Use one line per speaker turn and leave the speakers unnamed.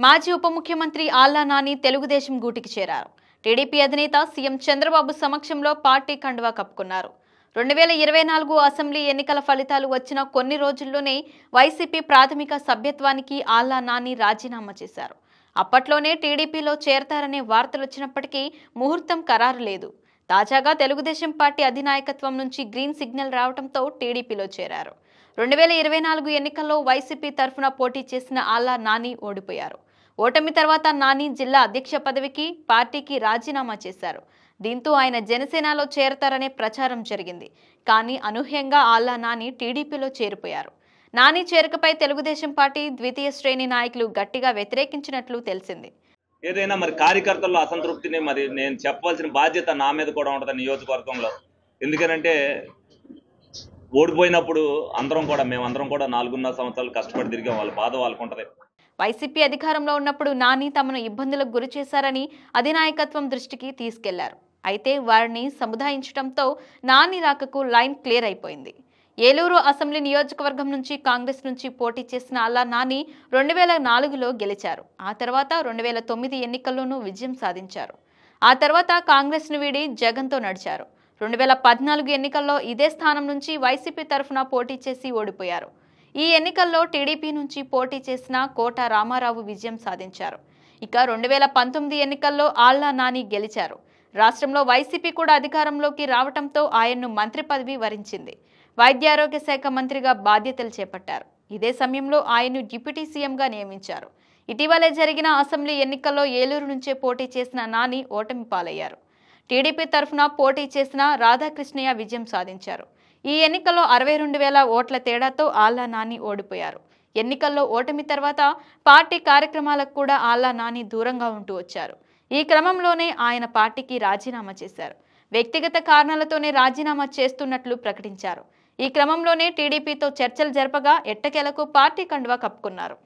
మాజీ ఉప ముఖ్యమంత్రి ఆళ్ల నాని తెలుగుదేశం గూటికి చేరారు. టీడీపీ అధినేత సీఎం చంద్రబాబు సమక్షంలో పార్టీ కండువా కప్పుకున్నారు. 2024 అసెంబ్లీ ఎన్నికల ఫలితాలు వచ్చిన కొన్ని రోజుల్లోనే వైసీపీ ప్రాథమిక సభ్యత్వానికి ఆళ్ల నాని రాజీనామా చేశారు. అప్పట్లోనే టీడీపీలో చేరతారనే వార్తలు వచ్చినప్పటికీ ముహూర్తం ఖరారు లేదు. తాజాగా తెలుగుదేశం పార్టీ అధినాయకత్వం నుంచి గ్రీన్ సిగ్నల్ రావడంతో టీడీపీలో చేరారు. 2024 ఎన్నికల్లో వైసీపీ తరఫున పోటీ చేసిన ఆళ్ల నాని ఓడిపోయారు. ఓటమి తర్వాత నాని జిల్లా అధ్యక్ష పదవికి పార్టీకి రాజీనామా చేశారు. దీంతో ఆయన జనసేనలో చేరతారనే ప్రచారం జరిగింది. కానీ అనూహ్యంగా ఆళ్ల నాని టీడీపీలో చేరిపోయారు. నాని చేరికపై తెలుగుదేశం పార్టీ ద్వితీయ శ్రేణి నాయకులు గట్టిగా వ్యతిరేకించినట్లు తెలిసింది.
ఏదైనా మరి కార్యకర్తల్లో అసంతృప్తిని మరి నేను చెప్పవలసిన బాధ్యత నా మీద కూడా ఉంటుంది నియోజకవర్గంలో. ఎందుకనంటే ఓడిపోయినప్పుడు మేమందరం కూడా 4.5 సంవత్సరాలు కష్టపడి తిరిగాం. వాళ్ళ బాధ వాళ్ళకు ఉంటుంది.
వైసీపీ అధికారంలో ఉన్నప్పుడు నాని తమను ఇబ్బందులకు గురి చేశారని అధినాయకత్వం దృష్టికి తీసుకెళ్లారు. అయితే వారిని సముదాయించడంతో నాని రాకకు లైన్ క్లియర్ అయిపోయింది. ఏలూరు అసెంబ్లీ నియోజకవర్గం నుంచి కాంగ్రెస్ నుంచి పోటీ చేసిన ఆళ్ల నాని 2004లో గెలిచారు. ఆ తర్వాత 2009 ఎన్నికల్లోనూ విజయం సాధించారు. ఆ తర్వాత కాంగ్రెస్ను వీడి జగన్తో నడిచారు. 2014 ఎన్నికల్లో ఇదే స్థానం నుంచి వైసీపీ తరఫున పోటీ చేసి ఓడిపోయారు. ఈ ఎన్నికల్లో టీడీపీ నుంచి పోటీ చేసిన కోట రామారావు విజయం సాధించారు. ఇక 2019 ఎన్నికల్లో ఆళ్ల నాని గెలిచారు. రాష్ట్రంలో వైసీపీ కూడా అధికారంలోకి రావడంతో ఆయన్ను మంత్రి పదవి వరించింది. వైద్యారోగ్య శాఖ మంత్రిగా బాధ్యతలు చేపట్టారు. ఇదే సమయంలో ఆయన్ను డిప్యూటీ సీఎంగా నియమించారు. ఇటీవలే జరిగిన అసెంబ్లీ ఎన్నికల్లో ఏలూరు నుంచే పోటీ చేసిన నాని ఓటమి పాలయ్యారు. టీడీపీ తరఫున పోటీ చేసిన రాధాకృష్ణయ్య విజయం సాధించారు. ఈ ఎన్నికల్లో 62,000 ఓట్ల తేడాతో ఆళ్ల నాని ఓడిపోయారు. ఎన్నికల్లో ఓటమి తర్వాత పార్టీ కార్యక్రమాలకు కూడా ఆళ్ల నాని దూరంగా ఉంటూ వచ్చారు. ఈ క్రమంలోనే ఆయన పార్టీకి రాజీనామా చేశారు. వ్యక్తిగత కారణాలతోనే రాజీనామా చేస్తున్నట్లు ప్రకటించారు. ఈ క్రమంలోనే టీడీపీతో చర్చలు జరపగా ఎట్టకేలకు పార్టీ కండువా కప్పుకున్నారు.